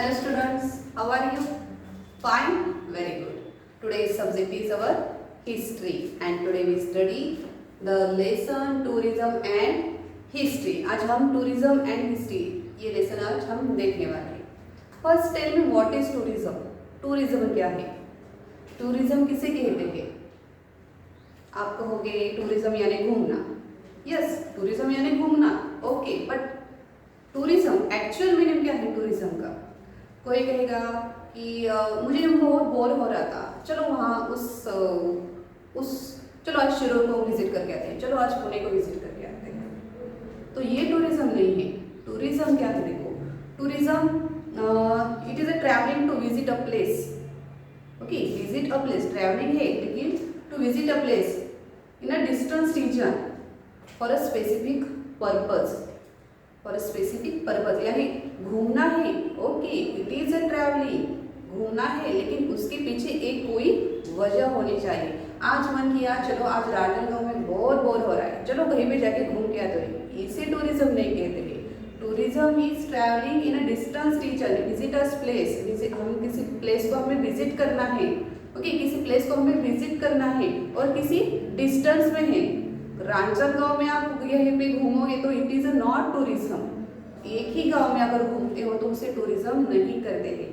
Hello students, how are you? Fine? Very good. Today's subject is our history and today we study the lesson tourism and history. आज हम tourism and history ये lesson आज हम देखने वाले हैं. First tell me what is tourism? Tourism क्या है? Tourism किसे कहते हैं? आप कहोगे tourism यानी घूमना. Yes, tourism यानी घूमना. Okay, but tourism actual meaning क्या है टूरिज्म का? कोई कहेगा कि मुझे बहुत बोर हो रहा था, चलो वहाँ उस चलो आज शिरोर को विजिट करके आते हैं, चलो आज पुणे को विजिट करके आते हैं. तो ये टूरिज्म नहीं है. टूरिज्म क्या है? देखो, tourism it is a travelling to visit a place. Okay, visit a place travelling है, लेकिन to visit a place in a distance region for a specific purpose. For specific purpose यानी घूमना है. Okay, it is a travelling, घूमना है, लेकिन उसके पीछे एक कोई वजह होनी चाहिए. आज मन किया चलो आज राजनांदगांव में बहुत बोर हो रहा है, चलो कहीं पे जाके घूम के आते हैं. इसे टूरिज्म नहीं कहते हैं. Tourism is travelling in a distance region, visit a place. हम किसी प्लेस को हमें विजिट करना है. ओके, किसी प्लेस को हमें विजिट करना है और किसी डिस्टेंस में है. राजनांदगांव में आप यहीं पे घूमोगे तो इट इज नॉट टूरिज्म. एक ही गांव में अगर घूमते हो तो उसे टूरिज्म नहीं करते हैं.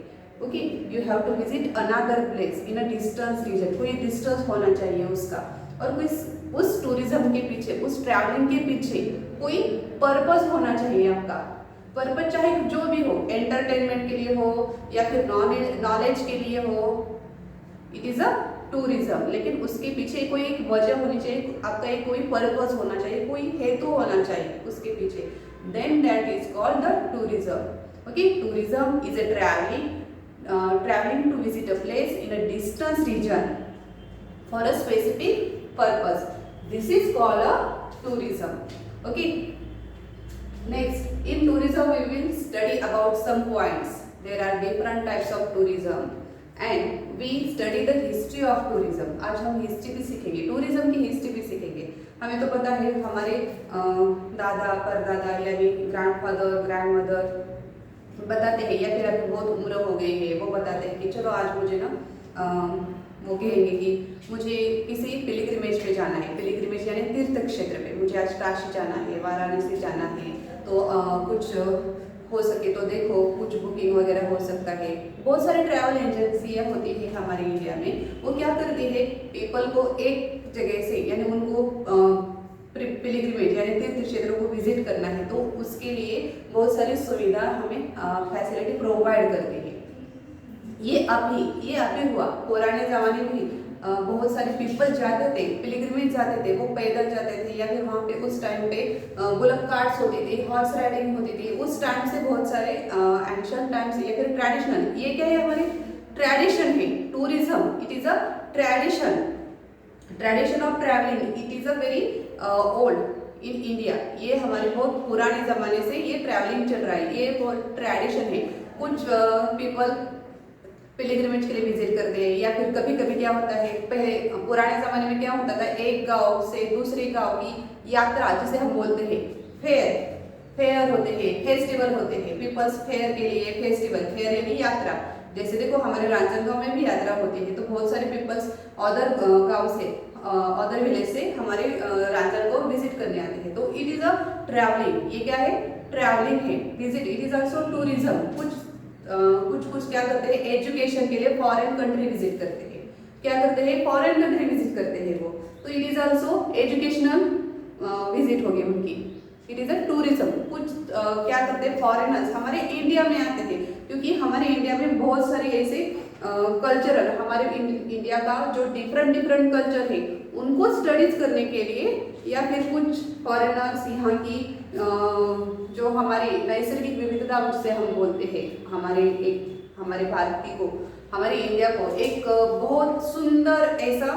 Okay, you have to visit another place in a distance region. कोई डिस्टेंस होना चाहिए उसका, और कोई उस टूरिज्म के पीछे, उस ट्रैवलिंग के पीछे कोई पर्पस होना चाहिए. आपका पर्पस चाहे जो भी हो, एंटरटेनमेंट के लिए हो या फिर नॉलेज के लिए हो, इट इज अ टूरिज्म. लेकिन उसके पीछे कोई एक वजह होनी चाहिए, आपका एक कोई पर्पस होना चाहिए, कोई हेतु होना चाहिए उसके पीछे. Then that is called the tourism. Okay, tourism is a travelling to visit a place in a distance region for a specific purpose. This is called a tourism. Okay, next in tourism we will study about some points. There are different types of tourism and we study the history of tourism. आज हम history भी सीखेंगे, tourism की history भी सीखेंगे. हमें तो पता है हमारे दादा परदादा यानी ग्रैंडफादर ग्रैंडमदर बताते हैं, या फिर अभी बहुत उम्र हो गई है वो बताते हैं कि चलो आज मुझे ना वो कहेंगे कि मुझे किसी पिलग्रिमेज पे जाना है. पिलग्रिमेज यानी तीर्थ क्षेत्र पे, मुझे आज काशी जाना है, वाराणसी जाना है, तो कुछ हो सके तो देखो कुछ बुकिंग वगैरह हो सकता है. बहुत सारे ट्रैवल एजेंसियाँ होती है हमारे इंडिया में. वो क्या करती है, पीपल को एक जगह से यानी उनको पिलग्रिमेज यानी तीर्थ क्षेत्रों को विजिट करना है, तो उसके लिए बहुत सारी सुविधा हमें फैसिलिटी प्रोवाइड करती है. ये अभी हुआ. पुराने ज़माने में बहुत सारे पीपल जाते थे, पिलग्रिमेज जाते थे, वो पैदल जाते थे, या फिर वहाँ पे उस टाइम पे बुलक कार्ट्स होती थी, हॉर्स राइडिंग होती थी. उस टाइम से बहुत सारे एंशिएंट टाइम से या फिर ट्रेडिशनल, ये क्या है हमारी ट्रेडिशन है. Tourism it is a tradition of travelling. It is a very old in India. ये हमारे बहुत पुराने ज़माने से ये ट्रैवलिंग चल रहा है, ये बहुत ट्रेडिशन है. कुछ पीपल पिलग्रिमेज के लिए विजिट करते हैं, या फिर कभी कभी क्या होता है, पहले पुराने ज़माने में क्या होता था, एक गांव से दूसरे गांव की यात्रा जिसे हम बोलते हैं फेयर होते हैं, फेस्टिवल होते हैं. पीपल्स फेयर के लिए फेयर यानी यात्रा. जैसे देखो हमारे राजनांदगांव में भी यात्रा होती है, तो बहुत सारे पीपल्स अदर गांव से अदर विलेज से हमारे राजनांदगांव को विजिट करने आते हैं. तो इट इज़ अ ट्रैवलिंग. ये क्या है, ट्रैवलिंग है. Visit it is also tourism. कुछ क्या करते हैं, एजुकेशन के लिए फॉरेन कंट्री विजिट करते हैं. क्या करते हैं, फॉरेन कंट्री विजिट करते हैं वो, तो it is also educational visit होगी उनकी. It is a tourism. कुछ क्या करते हैं, फॉरेनर्स हमारे इंडिया में आते हैं, क्योंकि हमारे इंडिया में बहुत सारे ऐसे कल्चरल हमारे इंडिया का जो डिफरेंट कल्चर है उनको स्टडीज करने के लिए, या फिर कुछ फॉरेनर्स यहाँ की जो हमारी नैसर्गिक विविधता जिसे हम बोलते हैं, हमारे भारत को, हमारे इंडिया को एक बहुत सुंदर ऐसा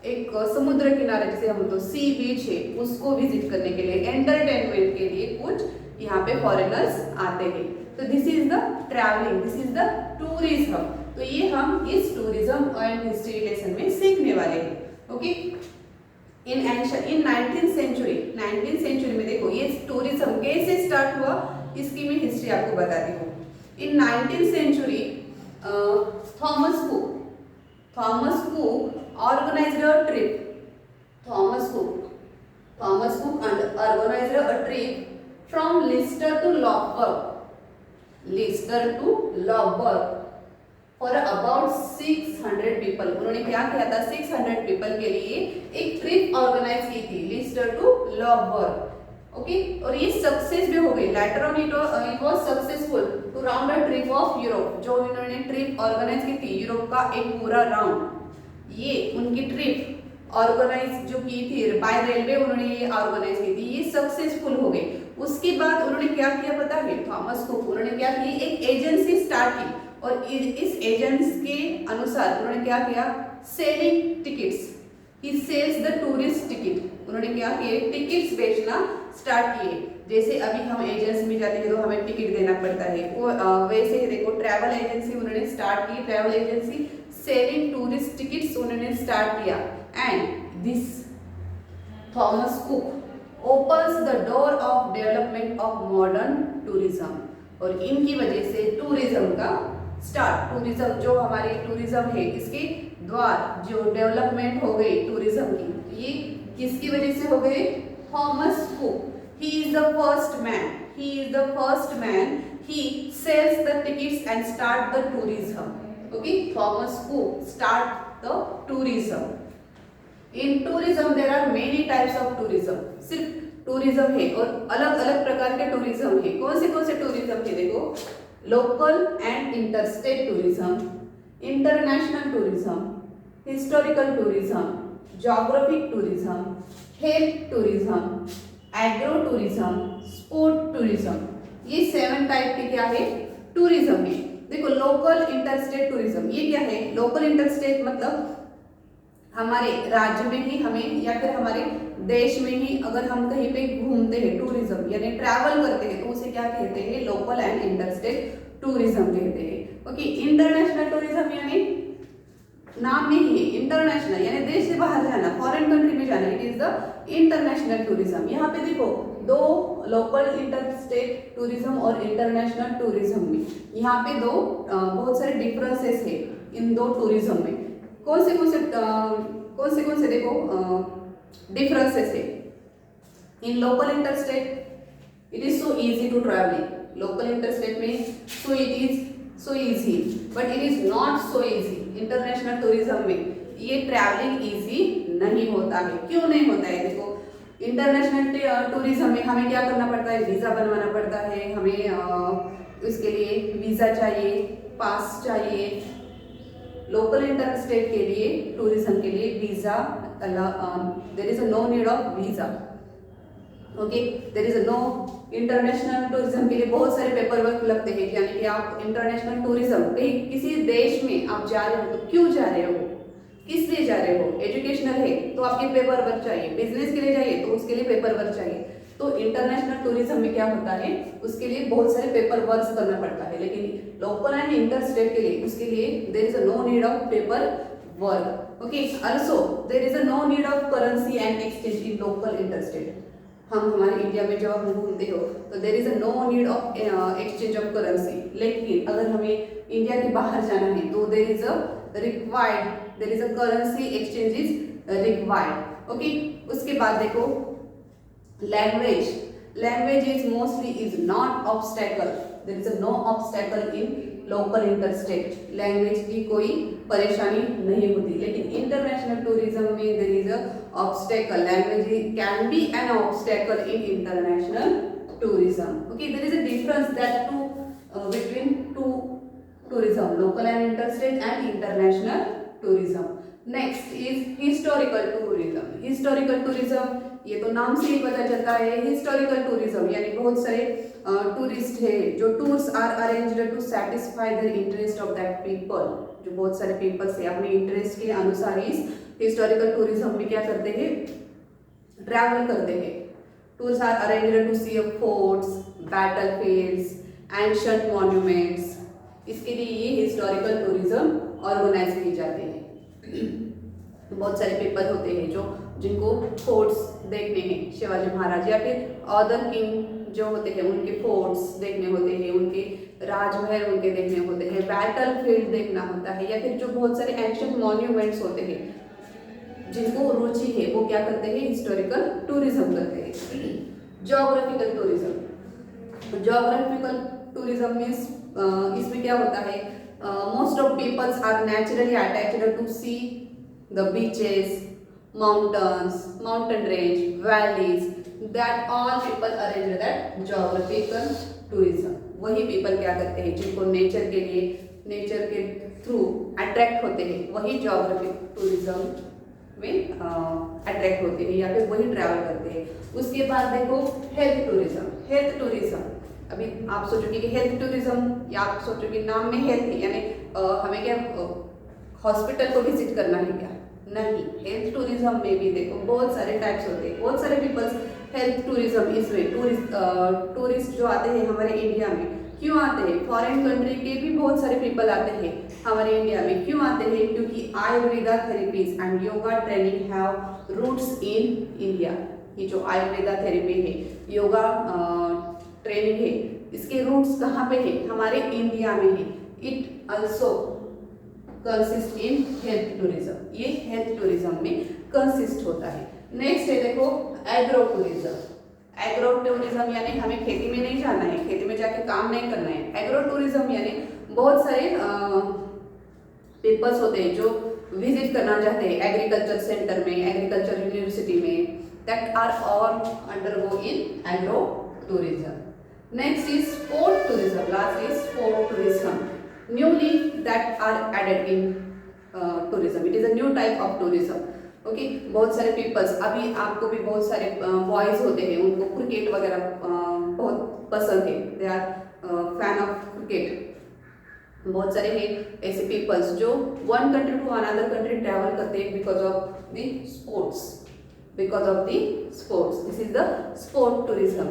एक समुद्र किनारे जिसे हम तो सी बीच है, उसको विजिट करने के लिए, एंटरटेनमेंट के लिए कुछ यहाँ पे फॉरेनर्स आते हैं. तो this is the travelling, this is the tourism. तो ये हम इस टूरिज्म एंड हिस्ट्री लेसन में सीखने वाले हैं. ओके, इन 19th सेंचुरी में देखो ये टूरिज्म कैसे स्टार्ट हुआ, इसकी मैं हिस्ट्री आपको बताती हूँ. In 19th century, Thomas Cook organized a trip. Thomas Cook organized a trip from Lister to Lobberg for about 600 people. उन्होंने क्या किया था? 600 people के लिए एक ट्रिप ऑर्गेनाइज की थी लिस्टर टू लॉबर्ग. ओके, और ये सक्सेस भी हो गई. Later on it was successful to round a trip of Europe. जो इन्होंने ट्रिप ऑर्गेनाइज की थी यूरोप का एक पूरा राउंड, ये उनकी ट्रिप ऑर्गेनाइज जो की थी बाय रेलवे, उन्होंने ये ऑर्गेनाइज की थी, ये सक्सेसफुल हो गई. उसके बाद उन्होंने क्या किया पता है? थॉमस कुक उन्होंने क्या की? एक एजेंसी स्टार्ट की और इस एजेंसी के अनुसार उन्होंने क्या किया? Selling tickets. He sells the tourist ticket. उन्होंने क्या किए? टिकट्स बेचना स्टार्ट किए. जैसे अभी हम एजेंसी में जाते हैं तो हमें टिकट देना पड़ता है, वो वैसे ही देखो ट्रैवल एजेंसी उन्होंने स्टार्ट की. Travel agency selling tourist tickets उन्होंने स्टार्ट किया. And this Thomas cook opens the door of development of modern tourism. और इनकी वजह से टूरिज्म का स्टार्ट, टूरिज्म जो हमारी टूरिज्म है इसके द्वार जो डेवलपमेंट हो गई टूरिज्म की, ये किसकी वजह से हो गई? Thomas Cook. He is the first man. He sells the tickets and start the tourism. Okay, Thomas Cook start the tourism. In tourism there are many types of tourism. सिर्फ टूरिज्म है और अलग अलग प्रकार के टूरिज्म है. कौन से टूरिज्म है? देखो, local and interstate tourism, international tourism, historical tourism, geographic tourism, health tourism, agro tourism, sport tourism. ये 7 टाइप के क्या है? टूरिज्म है. देखो, लोकल इंटरस्टेट टूरिज्म ये क्या है? लोकल इंटरस्टेट मतलब हमारे राज्य में ही हमें या फिर हमारे देश में ही अगर हम कहीं पे घूमते हैं, टूरिज्म यानी ट्रैवल करते हैं, तो उसे क्या कहते हैं? लोकल एंड इंटरस्टेट टूरिज्म कहते हैं. ओके, इंटरनेशनल टूरिज्म यानी नाम में ही है इंटरनेशनल, यानी देश से बाहर जाना, फॉरेन कंट्री में जाना. It is the international tourism. यहाँ पे देखो, दो लोकल इंटरस्टेट टूरिज्म और इंटरनेशनल टूरिज्म में यहाँ पे दो बहुत सारे डिफरेंसेस है इन दो टूरिज्म में. कौन से देखो डिफरेंसेस है. In local interstate it is so easy to travelling. Local interstate में so it is so easy, but it is not so easy. International tourism में ये ट्रैवलिंग इजी नहीं होता है. क्यों नहीं होता है? देखो, इंटरनेशनल टूरिज्म में हमें क्या करना पड़ता है? वीज़ा बनवाना पड़ता है. हमें इसके लिए वीज़ा चाहिए, पास चाहिए. लोकल इंटरस्टेट के लिए, टूरिज्म के लिए visa, there is no need of visa. Okay, there is no. International tourism के लिए बहुत सारे पेपर वर्क लगते हैं. यानी कि आप इंटरनेशनल टूरिज्म कहीं किसी देश में आप जा रहे हो तो क्यों जा रहे हो, किस लिए जा रहे हो? एजुकेशनल है तो आपके पेपर वर्क चाहिए. बिजनेस के लिए जाइए तो उसके लिए पेपर वर्क चाहिए. तो इंटरनेशनल टूरिज्म में क्या होता है? उसके लिए बहुत सारे पेपर वर्क करना पड़ता है. लेकिन लोकल एंड इंटरस्टेट के लिए, उसके लिए there is no need of paper work. Okay, also there is no need of currency and exchange in local interstate. हम हमारे इंडिया में जब हम घूमते हो तो there is no need of exchange of currency. लेकिन अगर हमें इंडिया के बाहर जाना है तो there is a currency exchange is required. Okay, उसके बाद देखो, language is mostly is not obstacle. there is no obstacle in local interstate. language की कोई परेशानी नहीं होती. लेकिन इंटरनेशनल टूरिज्म में there is a obstacle. language can be an obstacle in international tourism. okay, there is a difference that between two tourism, local and interstate and international tourism. next is historical tourism. ये तो नाम से ही पता चलता है. Historical tourism यानी बहुत सारे टूरिस्ट है जो tours are arranged to satisfy the interest of that people. जो बहुत सारे पीपल्स है अपने इंटरेस्ट के अनुसार इस हिस्टोरिकल टूरिज्म में क्या करते हैं? ट्रैवल करते हैं. Tours are arranged to see forts, battlefields, ancient monuments. इसके लिए ये हिस्टोरिकल टूरिज्म ऑर्गेनाइज किए जाते हैं. बहुत सारे पेपर होते हैं जिनको फोर्ट्स देखने हैं शिवाजी महाराज, या फिर अदर किंग जो होते हैं उनके फोर्ट्स देखने होते हैं, उनके राजमहल उनके देखने होते हैं, बैटल फील्ड देखना होता है, या फिर जो बहुत सारे एंशिएंट मॉन्यूमेंट्स होते हैं जिनको रुचि है वो क्या करते हैं, हिस्टोरिकल टूरिज्म करते हैं। Geographical tourism, geographical tourism means इसमें क्या होता है, most of peoples are naturally attached to see the beaches, mountains, mountain range, valleys, that all people arrange that geographical tourism। वही people क्या करते हैं जिनको नेचर के लिए, नेचर के थ्रू अट्रैक्ट होते हैं, वही ज्योग्राफिक टूरिज्म में अट्रैक्ट होते हैं या फिर वही ट्रैवल करते हैं। उसके बाद देखो हेल्थ टूरिज्म। हेल्थ टूरिज्म, अभी आप सोचोगे कि हेल्थ टूरिज्म, या आप सोचोगे नाम में हेल्थ है यानी हमें क्या हॉस्पिटल को विजिट करना है क्या, नहीं। हेल्थ टूरिज्म में भी देखो बहुत सारे टाइप्स होते हैं, बहुत सारे पीपल्स हेल्थ टूरिज्म इसमें टूरिस्ट जो आते हैं हमारे इंडिया में क्यों आते हैं, फॉरेन कंट्री के भी बहुत सारे पीपल आते हैं हमारे इंडिया में, क्यों आते हैं, क्योंकि Ayurveda therapies and yoga training have roots in India. ये जो आयुर्वेदा थेरेपी है, योगा ट्रेनिंग है, इसके रूट्स कहाँ पे है, हमारे इंडिया में है। It also consist in health tourism, ये हेल्थ टूरिज्म में कंसिस्ट होता है। नेक्स्ट है देखो एग्रो टूरिज्म। एग्रो टूरिज्म यानी हमें खेती में नहीं जाना है, खेती में जाके काम नहीं करना है। एग्रो टूरिज्म यानी बहुत सारे पीपल्स होते हैं जो विजिट करना चाहते हैं एग्रीकल्चर सेंटर में, एग्रीकल्चर यूनिवर्सिटी में, that are all undergo in agro tourism. Next is sport tourism, last is sport tourism, newly that are added in tourism, it is a new type of tourism। Okay, बहुत सारे peoples, अभी आपको भी बहुत सारे boys होते हैं उनको क्रिकेट वगैरह बहुत पसंद है, they are fan of cricket. बहुत सारे हैं ऐसे पीपल्स जो one country to another country travel करते हैं because of the sports, because of the sports, this is the sport tourism.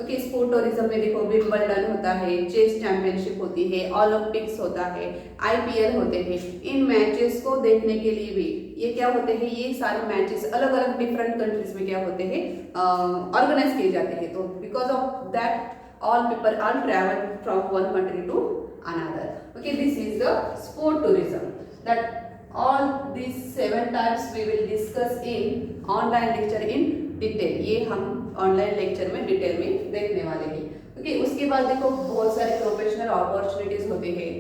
Okay, sport tourism में देखो विंबलडन होता है, चेस चैंपियनशिप होती है, ओलंपिक्स होता है, आईपीएल होते हैं। इन मैचेस को देखने के लिए भी ये क्या होते हैं, ये सारे मैचेस अलग अलग डिफरेंट कंट्रीज में क्या होते हैं, ऑर्गेनाइज किए जाते हैं। तो because of that all people are travel from one country to another. Okay, this is the sport tourism. That all these 7 types we will discuss in online lecture in detail। ये हम online lecture में detail में देखने वाले हैं। Okay, उसके बाद देखो बहुत सारे प्रोफेशनल अपॉर्चुनिटीज होते हैं,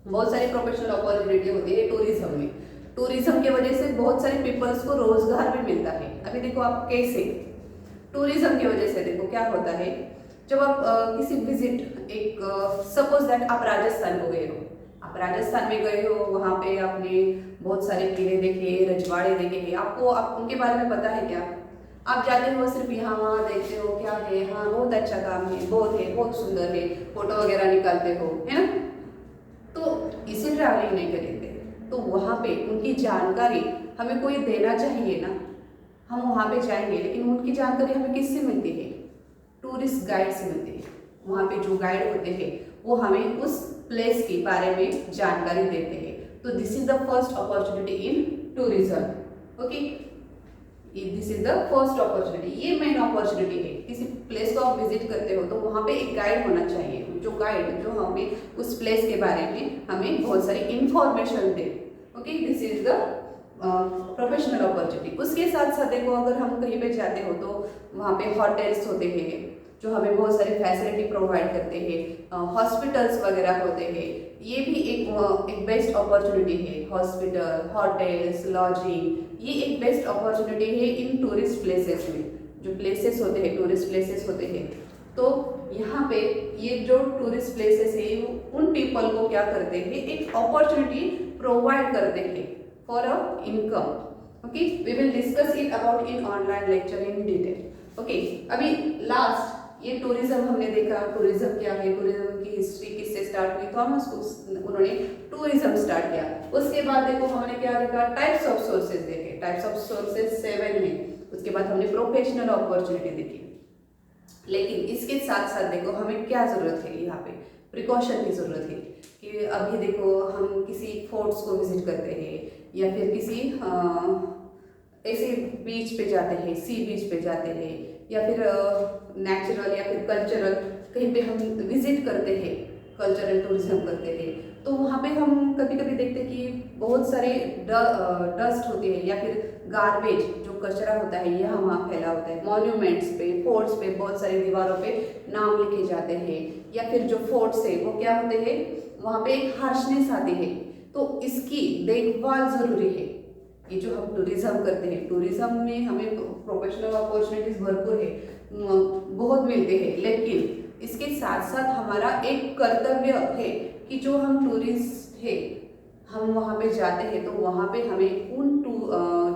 बहुत सारी प्रोफेशनल अपॉर्चुनिटी होती है टूरिज्म में। टूरिज्म के वजह से बहुत सारे पीपल्स को रोजगार भी मिलता है। अभी देखो आप कैसे, टूरिज्म की वजह से देखो क्या होता है, जब आप किसी विजिट, एक सपोज दैट आप राजस्थान को गए हो, आप राजस्थान में गए हो, वहाँ पे आपने बहुत सारे किले देखे, रजवाड़े देखे, आपको आप उनके बारे में पता है क्या, आप जाते हो सिर्फ यहाँ वहाँ देखते हो क्या है, हाँ बहुत अच्छा काम है, बहुत सुंदर है, फोटो वगैरह निकालते हो, है ना। तो इसे ट्रैवलिंग नहीं करेंगे, तो वहाँ पे उनकी जानकारी हमें कोई देना चाहिए ना। हम वहाँ पे जाएंगे लेकिन उनकी जानकारी हमें किससे मिलती है, टूरिस्ट गाइड से मिलती है। वहाँ पे जो गाइड होते हैं वो हमें उस प्लेस के बारे में जानकारी देते हैं। तो this is the first opportunity in tourism. Okay, this is the first opportunity, ये मेन अपॉर्चुनिटी है। किसी प्लेस को आप विजिट करते हो तो वहाँ पे एक गाइड होना चाहिए, जो गाइड जो हमें उस प्लेस के बारे में हमें बहुत सारी information they. Okay, this is the professional opportunity. उसके साथ साथ देखो अगर हम कहीं पे जाते हो तो वहाँ पे होटल्स होते हैं जो हमें बहुत सारी फैसिलिटी प्रोवाइड करते हैं, हॉस्पिटल्स वगैरह होते हैं, ये भी एक बेस्ट अपॉर्चुनिटी है। हॉस्पिटल, होटल्स, लॉजिंग, ये एक बेस्ट अपॉर्चुनिटी है इन टूरिस्ट प्लेसेस में। जो प्लेसेस होते हैं, टूरिस्ट प्लेसेस होते हैं, तो यहाँ पे ये जो टूरिस्ट प्लेसेस है उन पीपल को क्या करते हैं, एक अपॉर्चुनिटी प्रोवाइड करते हैं for a income. Okay, we will discuss it about in online lecture in detail. Okay, अभी लास्ट ये टूरिज्म हमने देखा, टूरिज्म क्या है, टूरिज्म की हिस्ट्री किससे स्टार्ट हुई, थॉमस कुक उन्होंने टूरिज्म स्टार्ट किया। उसके बाद देखो हमने क्या देखा, टाइप्स ऑफ सोर्सेज देखे, टाइप्स ऑफ सोर्सेज 7 है। उसके बाद हमने प्रोफेशनल अपॉर्चुनिटी देखी। लेकिन इसके साथ साथ देखो हमें क्या जरूरत है, यहाँ पे प्रिकॉशन की जरूरत है कि अभी देखो हम किसी फोर्ट्स को विजिट करते हैं या फिर किसी ऐसे बीच पे जाते हैं, सी बीच पे जाते हैं, या फिर नेचुरल या फिर कल्चरल कहीं पे हम विजिट करते हैं, कल्चरल टूरिज्म करते हैं, तो वहाँ पे हम कभी कभी देखते हैं कि बहुत सारे डस्ट होते हैं या फिर गार्बेज जो कचरा होता है यह वहाँ फैला होता है। मॉन्यूमेंट्स पे, फोर्ट्स पे बहुत सारी दीवारों पे नाम लिखे जाते हैं, या फिर जो फोर्ट्स है वो क्या होते हैं, वहाँ पे एक हार्शनेस आती है, तो इसकी देखभाल जरूरी है। ये जो हम टूरिज्म करते हैं, टूरिज्म में हमें प्रोफेशनल अपॉर्चुनिटीज भरपूर है, बहुत मिलते हैं, लेकिन इसके साथ साथ हमारा एक कर्तव्य है कि जो हम टूरिस्ट है, हम वहाँ पे जाते हैं तो वहाँ पे हमें उन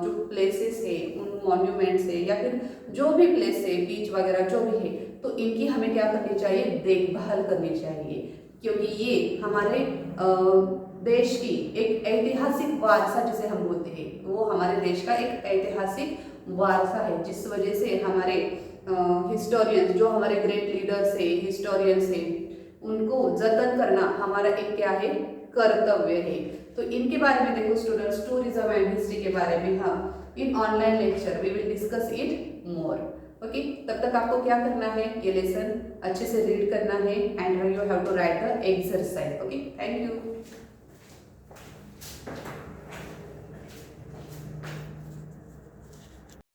जो प्लेसेस है, उन मॉन्यूमेंट्स है, या फिर जो भी प्लेस है, बीच वगैरह जो भी है, तो इनकी हमें क्या करनी चाहिए, देखभाल करनी चाहिए, क्योंकि ये हमारे देश की एक ऐतिहासिक वारसा जिसे हम बोलते हैं, वो हमारे देश का एक ऐतिहासिक वारसा है, जिस वजह से हमारे हिस्टोरियंस, जो हमारे ग्रेट लीडर्स है, हिस्टोरियंस है, उनको जतन करना हमारा एक क्या है, कर्तव्य है। तो इनके बारे में देखो स्टूडेंट्स, टूरिज्म एंड हिस्ट्री के बारे में हम in online lecture we will discuss it more. Okay, तब तक आपको क्या करना है, ये लेसन अच्छे से रीड करना है and you have to write the exercise. Okay, thank you.